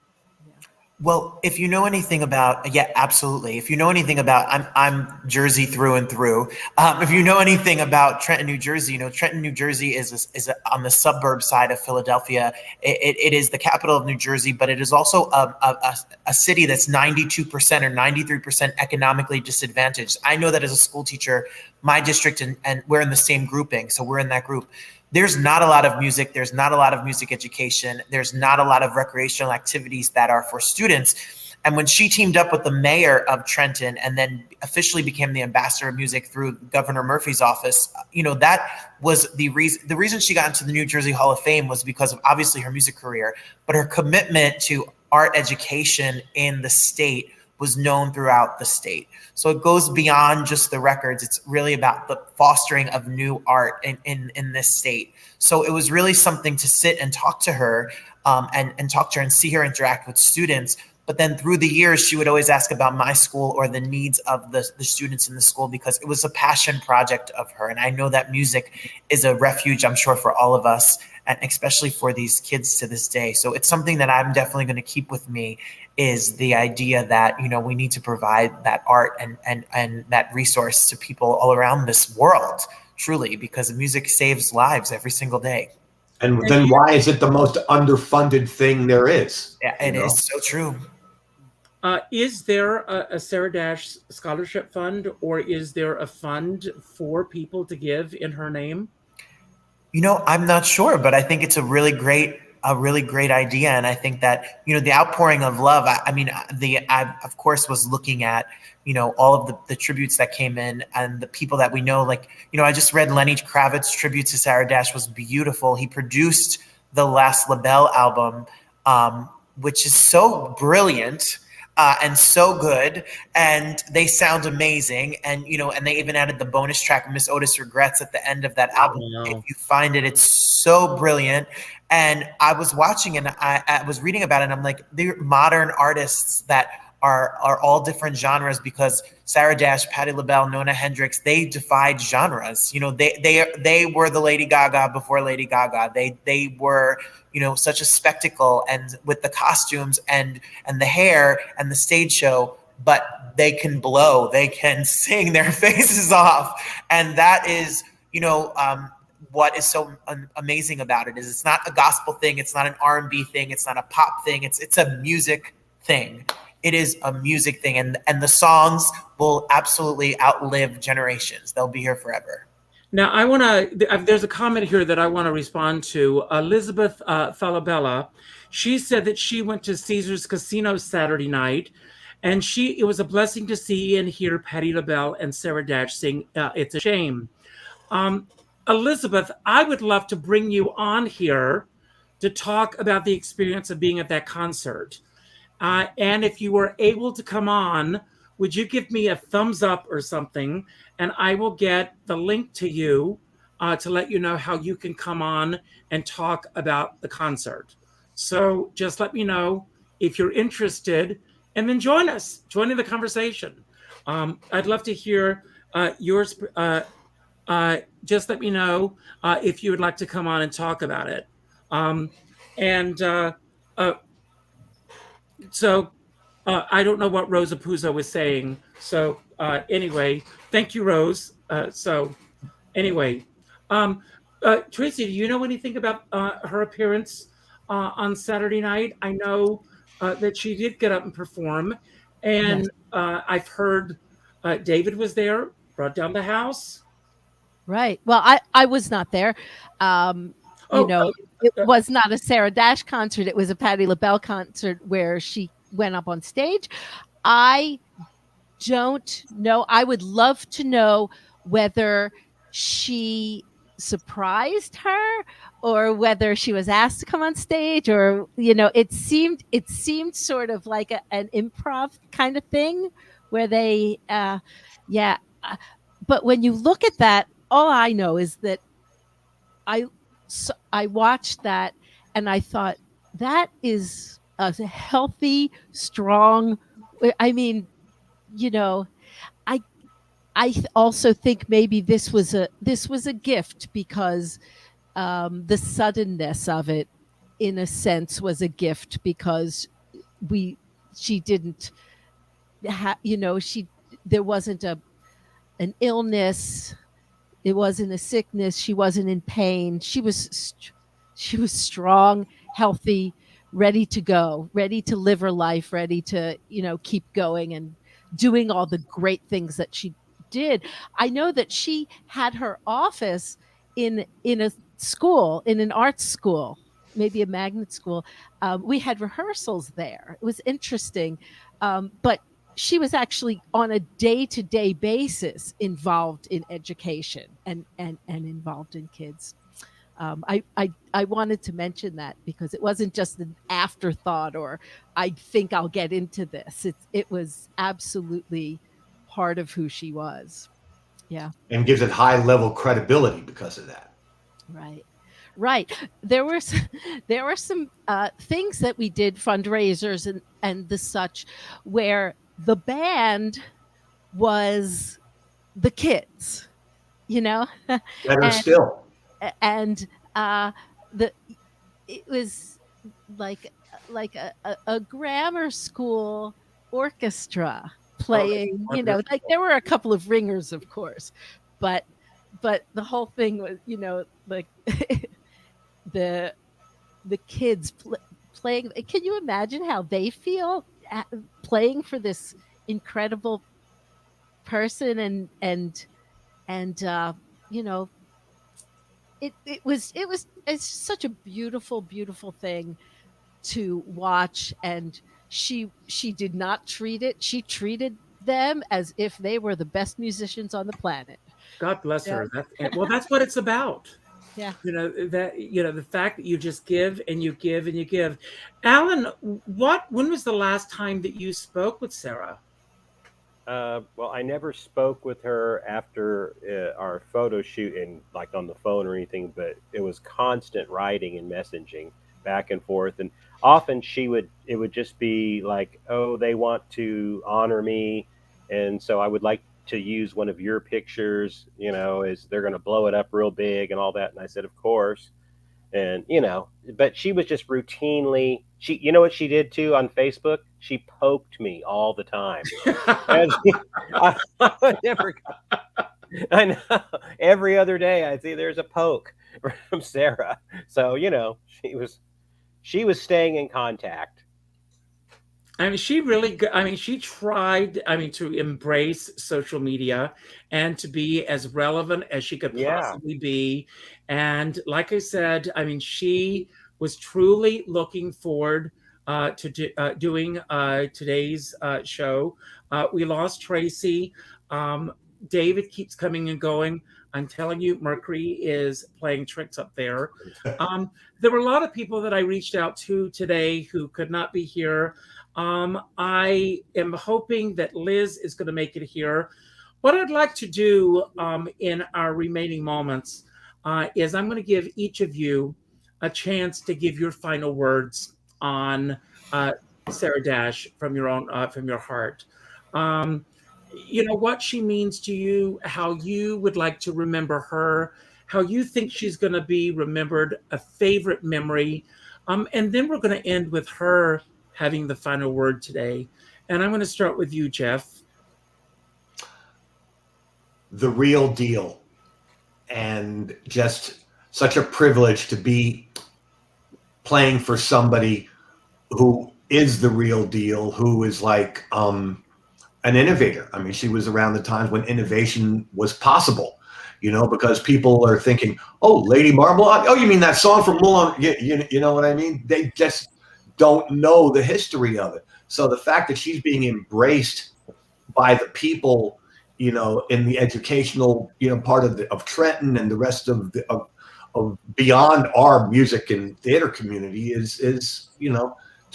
Well, if you know anything about, absolutely. If you know anything about, I'm Jersey through and through. If you know anything about Trenton, New Jersey, Trenton, New Jersey is on the suburb side of Philadelphia. It is the capital of New Jersey, but it is also a city that's 92% or 93% economically disadvantaged. I know that as a school teacher, my district and we're in the same grouping, so we're in that group. There's not a lot of music. There's not a lot of music education. There's not a lot of recreational activities that are for students. And when she teamed up with the mayor of Trenton and then officially became the ambassador of music through Governor Murphy's office, that was the reason. The reason she got into the New Jersey Hall of Fame was because of obviously her music career, but her commitment to art education in the state was known throughout the state. So it goes beyond just the records. It's really about the fostering of new art in this state. So it was really something to sit and talk to her and talk to her and see her interact with students. But then through the years, she would always ask about my school or the needs of the students in the school, because it was a passion project of her. And I know that music is a refuge, I'm sure, for all of us, and especially for these kids to this day. So it's something that I'm definitely going to keep with me, is the idea that, we need to provide that art and that resource to people all around this world, truly, because music saves lives every single day. And then why is it the most underfunded thing there is? Yeah, it is so true. Is there a Sarah Dash scholarship fund, or is there a fund for people to give in her name? I'm not sure, but I think it's a really great idea. And I think that, the outpouring of love, I of course was looking at, all of the tributes that came in and the people that we know, like, I just read Lenny Kravitz's tribute to Sarah Dash was beautiful. He produced the last LaBelle album, which is so brilliant. And so good, and they sound amazing, and and they even added the bonus track "Miss Otis Regrets" at the end of that album. If you find it, it's so brilliant. And I was watching and I was reading about it, and I'm like, they're modern artists that are all different genres, because Sarah Dash, Patti LaBelle, Nona Hendrix, they defied genres. They were the Lady Gaga before Lady Gaga. They were such a spectacle, and with the costumes and the hair and the stage show, but they can blow, they can sing their faces off. And that is, what is so amazing about it is it's not a gospel thing. It's not an R&B thing. It's not a pop thing. It's a music thing. It is a music thing. And the songs will absolutely outlive generations. They'll be here forever. Now, I want to, there's a comment here that I want to respond to. Elizabeth Falabella, she said that she went to Caesar's Casino Saturday night, and it was a blessing to see and hear Patti LaBelle and Sarah Dash sing It's a Shame. Elizabeth, I would love to bring you on here to talk about the experience of being at that concert. And if you were able to come on, would you give me a thumbs up or something? And I will get the link to you to let you know how you can come on and talk about the concert. So just let me know if you're interested, and then join in the conversation. I'd love to hear yours. Just let me know if you would like to come on and talk about it. So I don't know what Rosa Puzo was saying. So anyway, thank you, Rose. So anyway, Tracy, do you know anything about her appearance on Saturday night? I know that she did get up and perform, and Yes. I've heard David was there, brought down the house. Right. Well, I was not there. It was not a Sarah Dash concert. It was a Patti LaBelle concert where she went up on stage. I don't know. I would love to know whether she surprised her or whether she was asked to come on stage, or it seemed sort of like an improv kind of thing where they but when you look at that, all I know is that I watched that and I thought, that is a healthy, strong. I mean, I also think maybe this was a gift, because the suddenness of it, in a sense, was a gift, because she didn't have, there wasn't an illness. It wasn't a sickness. She wasn't in pain. She was strong, healthy, ready to go, ready to live her life, ready to, keep going and doing all the great things that she did. I know that she had her office in a school, in an art school, maybe a magnet school. We had rehearsals there. It was interesting. But she was actually on a day-to-day basis involved in education and involved in kids. I wanted to mention that because it wasn't just an afterthought or I think I'll get into this. It was absolutely part of who she was. Yeah. And gives it high level credibility because of that. Right. There were some things that we did, fundraisers and the such, where the band was the kids, Better still. And it was like a grammar school orchestra playing, like there were a couple of ringers, of course, but the whole thing was, like the kids playing. Can you imagine how they feel playing for this incredible person and it's such a beautiful thing to watch. And she did not treat it. She treated them as if they were the best musicians on the planet. God bless Yeah. her. That's what it's about. Yeah. The fact that you just give and you give and you give. Alan, when was the last time that you spoke with Sarah? Well, I never spoke with her after our photo shoot and like on the phone or anything, but it was constant writing and messaging back and forth. And often it would just be like, oh, they want to honor me. And so I would like to use one of your pictures, as they're going to blow it up real big and all that. And I said, of course. And, but she was just routinely, you know what she did too on Facebook? She poked me all the time. And I know every other day I'd see there's a poke from Sarah. So, she was staying in contact. I mean, she tried, to embrace social media and to be as relevant as she could possibly be. And like I said, she was truly looking forward to doing today's show. We lost Tracy. David keeps coming and going. I'm telling you, Mercury is playing tricks up there. There were a lot of people that I reached out to today who could not be here. I am hoping that Liz is going to make it here. What I'd like to do in our remaining moments is I'm going to give each of you a chance to give your final words on Sarah Dash from your heart. What she means to you, how you would like to remember her, how you think she's going to be remembered, a favorite memory. And then we're going to end with her having the final word today. And I'm going to start with you, Jeff. The real deal. And just such a privilege to be playing for somebody who is the real deal, who is like an innovator. She was around the times when innovation was possible, because people are thinking, oh, Lady Marmalade. Oh, you mean that song from Moulin? You know what I mean? They just don't know the history of it. So the fact that she's being embraced by the people, in the educational, part of Trenton and the rest of beyond our music and theater community is it's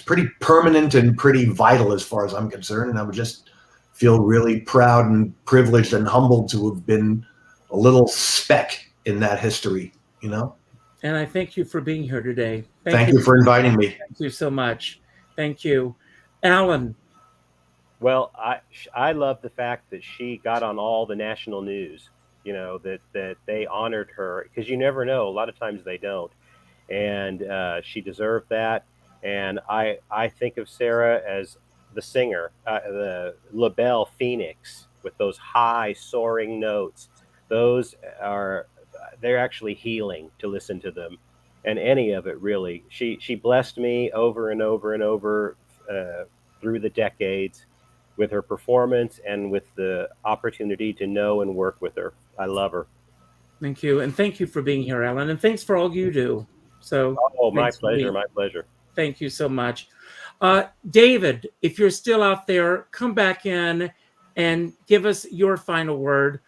pretty permanent and pretty vital as far as I'm concerned. And I would just feel really proud and privileged and humbled to have been a little speck in that history, And I thank you for being here today. Thank you for inviting me. Thank you so much. Thank you. Alan. Well, I love the fact that she got on all the national news, that they honored her, because you never know. A lot of times they don't. And she deserved that. And I think of Sarah as the singer, the LaBelle Phoenix, with those high soaring notes. They're actually healing to listen to them. And any of it, really. She blessed me over and over and over through the decades with her performance and with the opportunity to know and work with her. I love her. Thank you. And thank you for being here, Alan. And thanks for all you do. So, my pleasure. My pleasure. Thank you so much. David, if you're still out there, come back in and give us your final word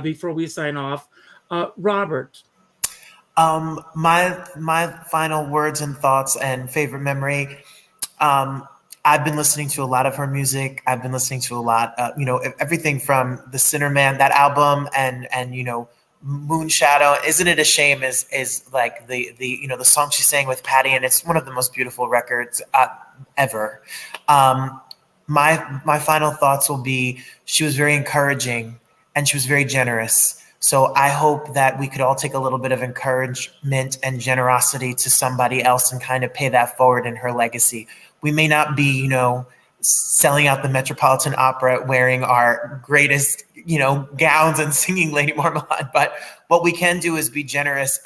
before we sign off. Robert. My final words and thoughts and favorite memory. I've been listening to a lot of her music. I've been listening to a lot, everything from the Sinner Man, that album, and Moonshadow. Isn't It a Shame is like the song she sang with Patty, and it's one of the most beautiful records ever. My final thoughts will be, she was very encouraging and she was very generous. So I hope that we could all take a little bit of encouragement and generosity to somebody else and kind of pay that forward in her legacy. We may not be, selling out the Metropolitan Opera wearing our greatest, gowns and singing Lady Marmalade, but what we can do is be generous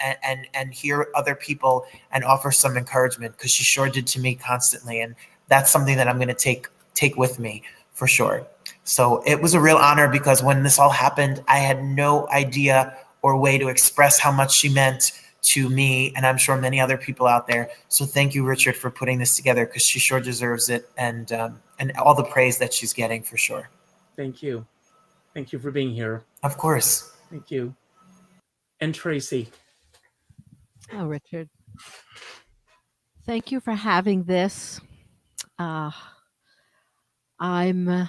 and hear other people and offer some encouragement, because she sure did to me constantly. And that's something that I'm going to take with me for sure. So it was a real honor, because when this all happened, I had no idea or way to express how much she meant to me, and I'm sure many other people out there. So thank you, Richard, for putting this together, because she sure deserves it, and all the praise that she's getting, for sure. Thank you. Thank you for being here. Of course. Thank you. And Tracy. Oh, Richard. Thank you for having this. I'm, I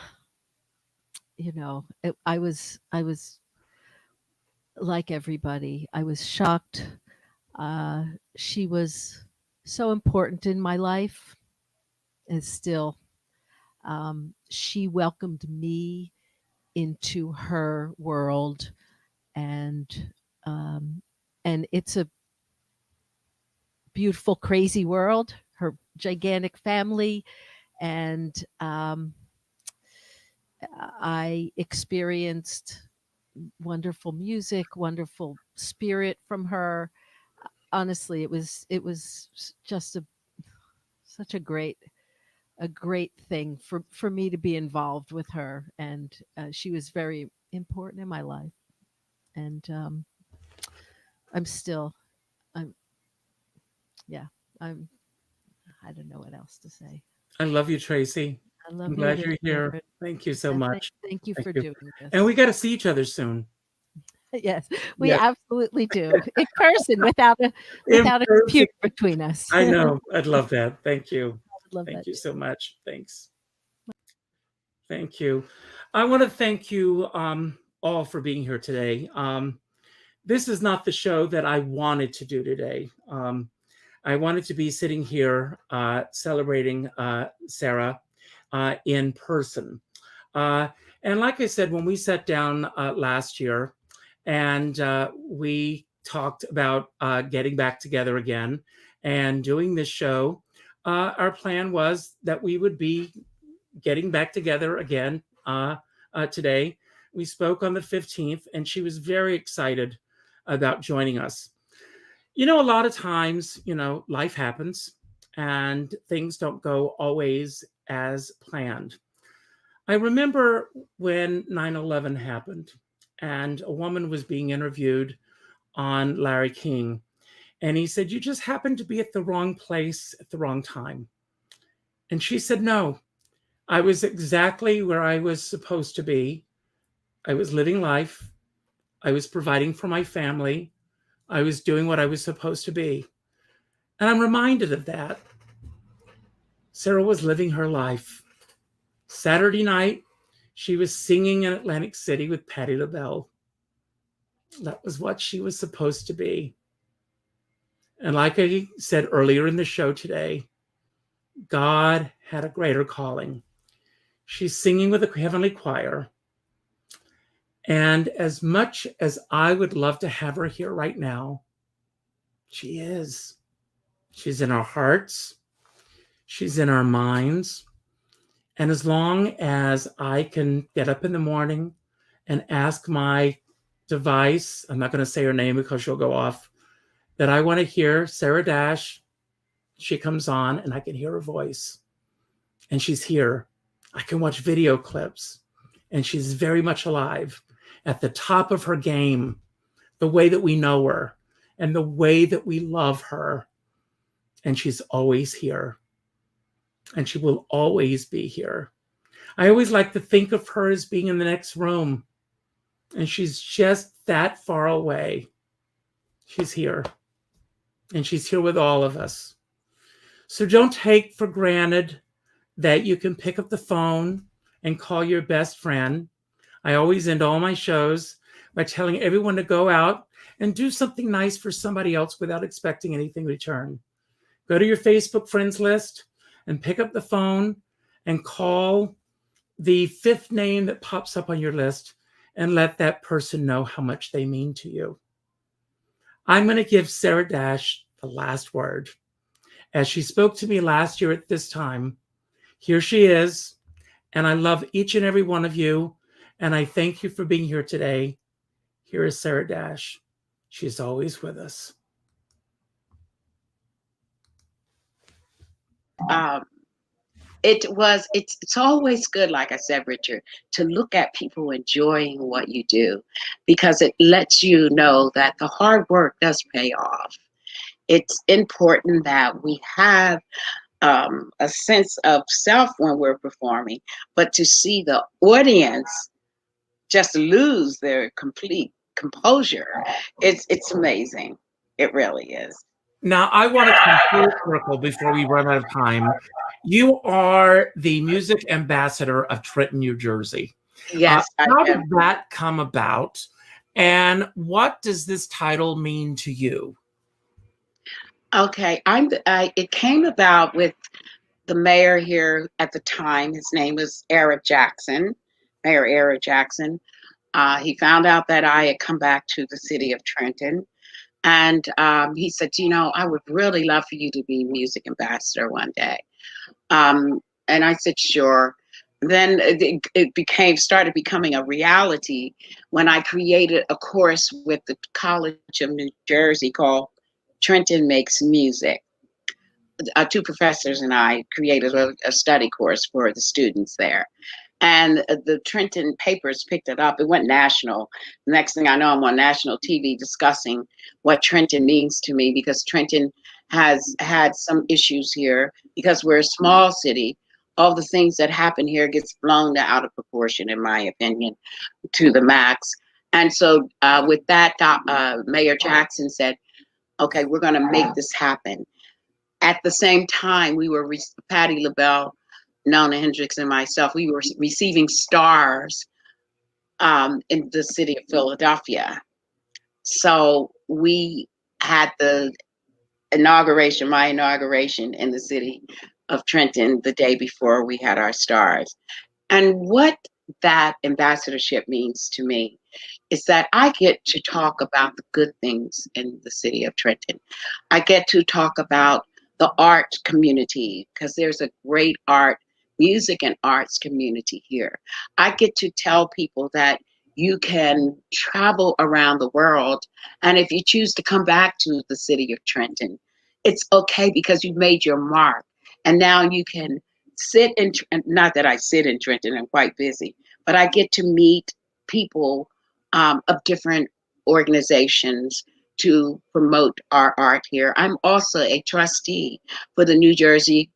was like everybody. I was shocked. She was so important in my life, and still, she welcomed me into her world, and it's a beautiful, crazy world. Her gigantic family, and I experienced wonderful music, wonderful spirit from her. Honestly, it was just such a great thing for me to be involved with her, and she was very important in my life. And I don't know what else to say. I love you, Tracy. I love I'm you, glad you're here. Richard. Thank you so And much. Thank you Thank for you. doing this. And we got to see each other soon. Yes, we Yeah. absolutely do. In person, without a person. computer between us. I know. I'd love that. Thank you. Love Thank that. you so much. Thanks. Thank you. I want to thank you all for being here today. This is not the show that I wanted to do today. I wanted to be sitting here celebrating Sarah in person. And like I said, when we sat down last year and we talked about getting back together again and doing this show, our plan was that we would be getting back together again today. We spoke on the 15th, and she was very excited about joining us. A lot of times, life happens and things don't go always as planned. I remember when 9/11 happened and a woman was being interviewed on Larry King, and he said, "You just happened to be at the wrong place at the wrong time." And she said, "No, I was exactly where I was supposed to be. I was living life. I was providing for my family. I was doing what I was supposed to be." And I'm reminded of that. Sarah was living her life. Saturday night, she was singing in Atlantic City with Patti LaBelle. That was what she was supposed to be. And like I said earlier in the show today, God had a greater calling. She's singing with a heavenly choir. And as much as I would love to have her here right now, she is. She's in our hearts. She's in our minds. And as long as I can get up in the morning and ask my device, I'm not going to say her name because she'll go off, that I want to hear Sarah Dash, she comes on and I can hear her voice. And she's here. I can watch video clips. And she's very much alive, at the top of her game, the way that we know her and the way that we love her. And she's always here. And she will always be here. I always like to think of her as being in the next room. And she's just that far away. She's here. And she's here with all of us. So don't take for granted that you can pick up the phone and call your best friend. I always end all my shows by telling everyone to go out and do something nice for somebody else without expecting anything in return. Go to your Facebook friends list and pick up the phone and call the fifth name that pops up on your list and let that person know how much they mean to you. I'm going to give Sarah Dash the last word. As she spoke to me last year at this time, here she is, and I love each and every one of you, and I thank you for being here today. Here is Sarah Dash. She's always with us. It's always good, like I said, Richard, to look at people enjoying what you do, because it lets you know that the hard work does pay off. It's important that we have a sense of self when we're performing, but to see the audience just lose their complete composure, it's amazing. It really is. Now, I want to come full circle before we run out of time. You are the music ambassador of Trenton, New Jersey. Yes, how I did am. that come about? And what does this title mean to you? Okay, it came about with the mayor here at the time. His name was Mayor Eric Jackson. He found out that I had come back to the city of Trenton. And he said, I would really love for you to be music ambassador one day. And I said, sure. Then it started becoming a reality when I created a course with the College of New Jersey called Trenton Makes Music. Two professors and I created a study course for the students there. And the Trenton papers picked it up. It went national. The next thing I know, I'm on national TV discussing what Trenton means to me, because Trenton has had some issues here because we're a small city. All the things that happen here gets blown out of proportion, in my opinion, to the max. And so with that, Mayor Jackson said, okay, we're going to make this happen. At the same time, we were Patti LaBelle, Nona Hendricks, and myself, we were receiving stars in the city of Philadelphia. So we had my inauguration in the city of Trenton the day before we had our stars. And what that ambassadorship means to me is that I get to talk about the good things in the city of Trenton. I get to talk about the art community, because there's a great music and arts community here. I get to tell people that you can travel around the world, and if you choose to come back to the city of Trenton, it's okay, because you've made your mark. And now you can not that I sit in Trenton, I'm quite busy, but I get to meet people of different organizations to promote our art here. I'm also a trustee for the New Jersey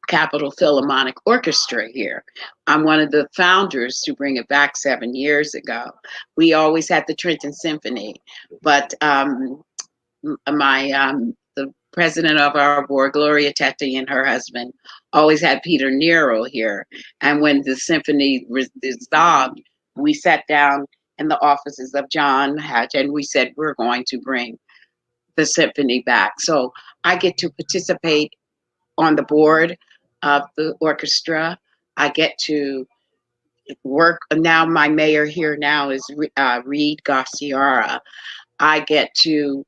Capitol Philharmonic Orchestra here. I'm one of the founders to bring it back 7 years ago. We always had the Trenton Symphony, but the president of our board, Gloria Tetti, and her husband always had Peter Nero here. And when the symphony was dissolved, we sat down in the offices of John Hatch, and we said, we're going to bring the symphony back. So I get to participate on the board of the orchestra. I get to work. Now my mayor here now is Reed Garciara. I get to,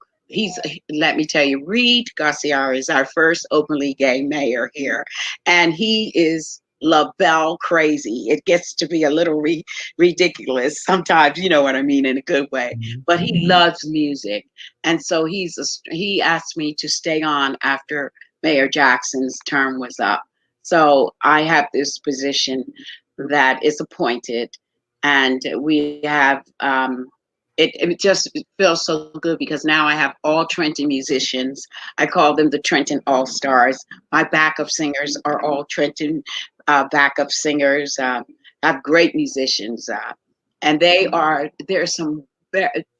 let me tell you, Reed Garciara is our first openly gay mayor here. And he is LaBelle crazy. It gets to be a little ridiculous sometimes, you know what I mean, in a good way. But he loves music. And so he asked me to stay on after Mayor Jackson's term was up. So I have this position that is appointed, and we have, it just feels so good, because now I have all Trenton musicians. I call them the Trenton All-Stars. My backup singers are all Trenton backup singers. I have great musicians, and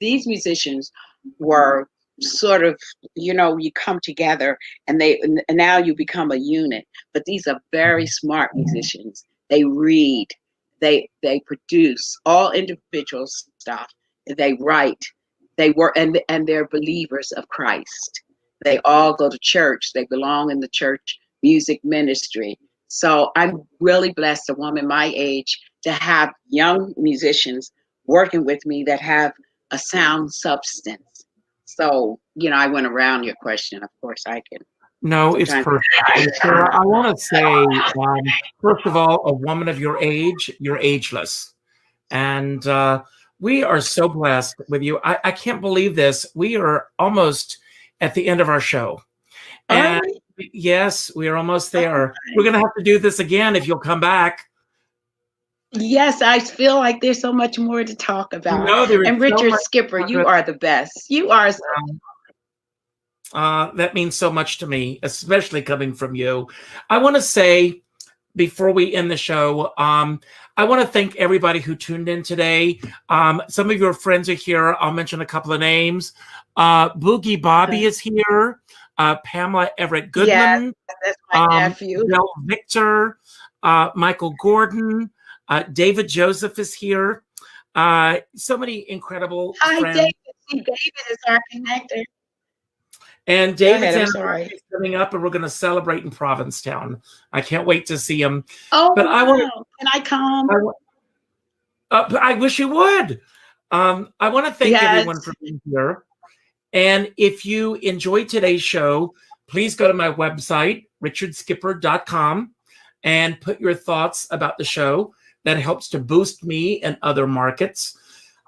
these musicians were sort of, you come together and now you become a unit. But these are very smart musicians. They read, they produce, all individual stuff. They write, they work, and they're believers of Christ. They all go to church. They belong in the church music ministry. So I'm really blessed, a woman my age, to have young musicians working with me that have a sound substance. So, I went around your question. Of course, I can. No, it's perfect. And Sarah, I want to say, first of all, a woman of your age, you're ageless. And we are so blessed with you. I can't believe this. We are almost at the end of our show. And Yes, we are almost there. We're going to have to do this again if you'll come back. Yes, I feel like there's so much more to talk about. No, there is And so Richard much. Skipper, you are the best. You are. That means so much to me, especially coming from you. I want to say, before we end the show, I want to thank everybody who tuned in today. Some of your friends are here. I'll mention a couple of names. Boogie Bobby is here. Pamela Everett Goodman. Yes, that's my nephew. Bill Victor. Michael Gordon. David Joseph is here. So many incredible friends. David. David is our connector. And David's anniversary is coming up, and we're going to celebrate in Provincetown. I can't wait to see him. Oh, but wow. Can I come? I wish you would. I want to thank everyone for being here. And if you enjoyed today's show, please go to my website, richardskipper.com, and put your thoughts about the show. That helps to boost me and other markets.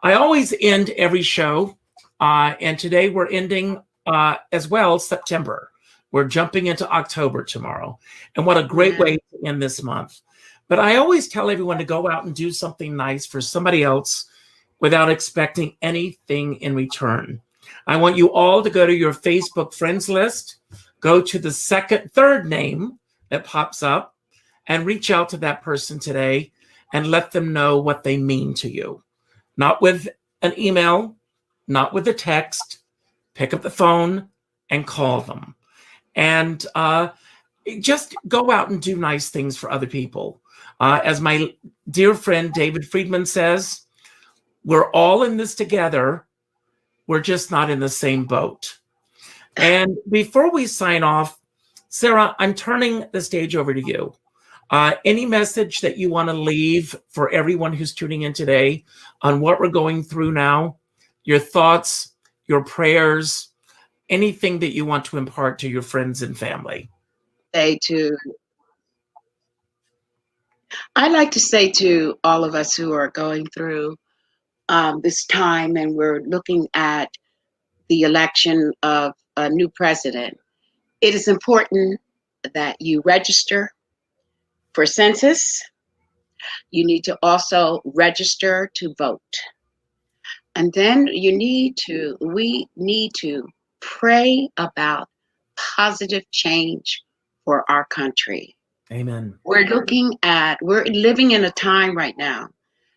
I always end every show, and today we're ending as well September. We're jumping into October tomorrow. And what a great way to end this month. But I always tell everyone to go out and do something nice for somebody else without expecting anything in return. I want you all to go to your Facebook friends list, go to the third name that pops up, and reach out to that person today and let them know what they mean to you. Not with an email, not with a text. Pick up the phone and call them. And just go out and do nice things for other people. As my dear friend David Friedman says, we're all in this together. We're just not in the same boat. And before we sign off, Sarah, I'm turning the stage over to you. Any message that you want to leave for everyone who's tuning in today on what we're going through now, your thoughts, your prayers, anything that you want to impart to your friends and family? I'd like to say to all of us who are going through this time and we're looking at the election of a new president, it is important that you register for census. You need to also register to vote. And then we need to pray about positive change for our country. Amen. We're living in a time right now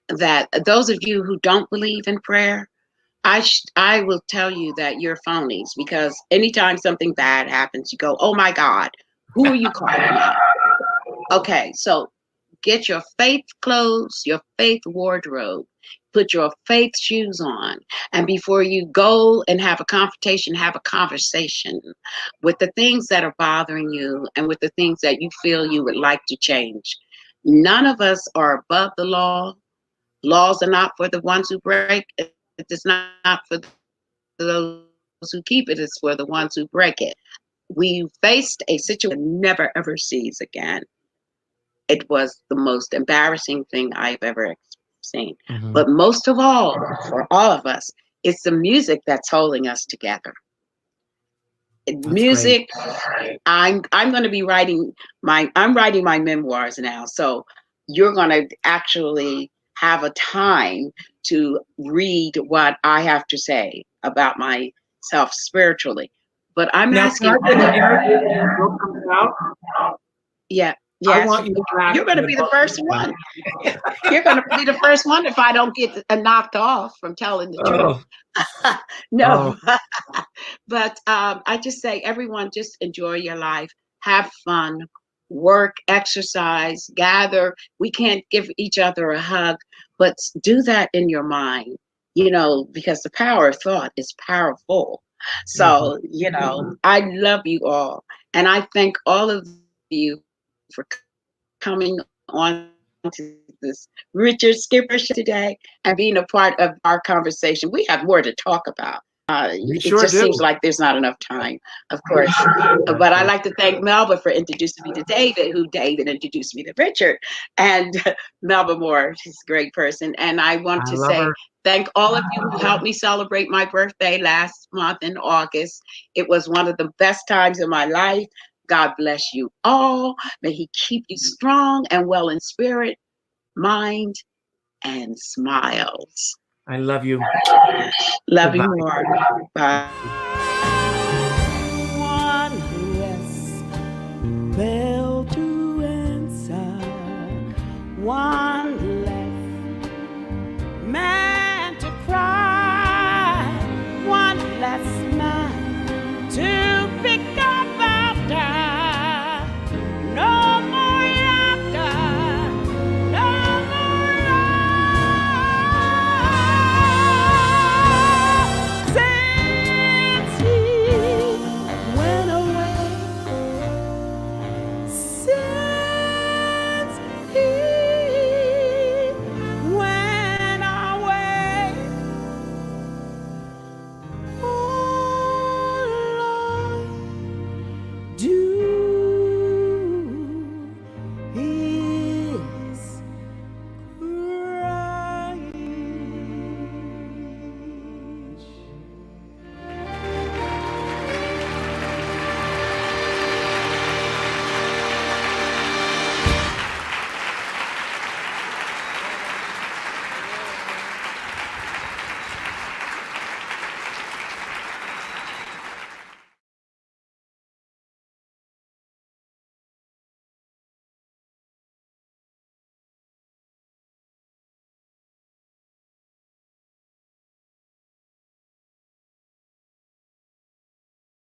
that those of you who don't believe in prayer, I will tell you that you're phonies, because anytime something bad happens, you go, oh my God, who are you calling out? Okay, so get your faith clothes, your faith wardrobe, put your faith shoes on, and before you go and have a confrontation, have a conversation with the things that are bothering you and with the things that you feel you would like to change. None of us are above the law. Laws are not for the ones who break. It is not for those who keep it. It's for the ones who break it. We faced a situation never ever sees again. It was the most embarrassing thing I've ever seen. Mm-hmm. But most of all, for all of us, it's the music that's holding us together. That's music. Great. I'm going to be writing I'm writing my memoirs now. So you're going to actually have a time to read what I have to say about myself spiritually. But I'm now, asking. Yeah. Yes, you're going to be the first one. You're going to be the first one if I don't get knocked off from telling the truth. No. But I just say, everyone, just enjoy your life. Have fun. Work, exercise, gather. We can't give each other a hug, but do that in your mind, because the power of thought is powerful. So, I love you all. And I thank all of you for coming on to this Richard Skipper show today and being a part of our conversation. We have more to talk about. It just seems like there's not enough time, of course. But I'd like to thank Melba for introducing me to David, who David introduced me to Richard, and Melba Moore. She's a great person. And I want to say thank all of you who helped me celebrate my birthday last month in August. It was one of the best times of my life. God bless you all. May He keep you strong and well in spirit, mind, and smiles. I love you. Love Goodbye. you more. Bye. One less bell to answer. One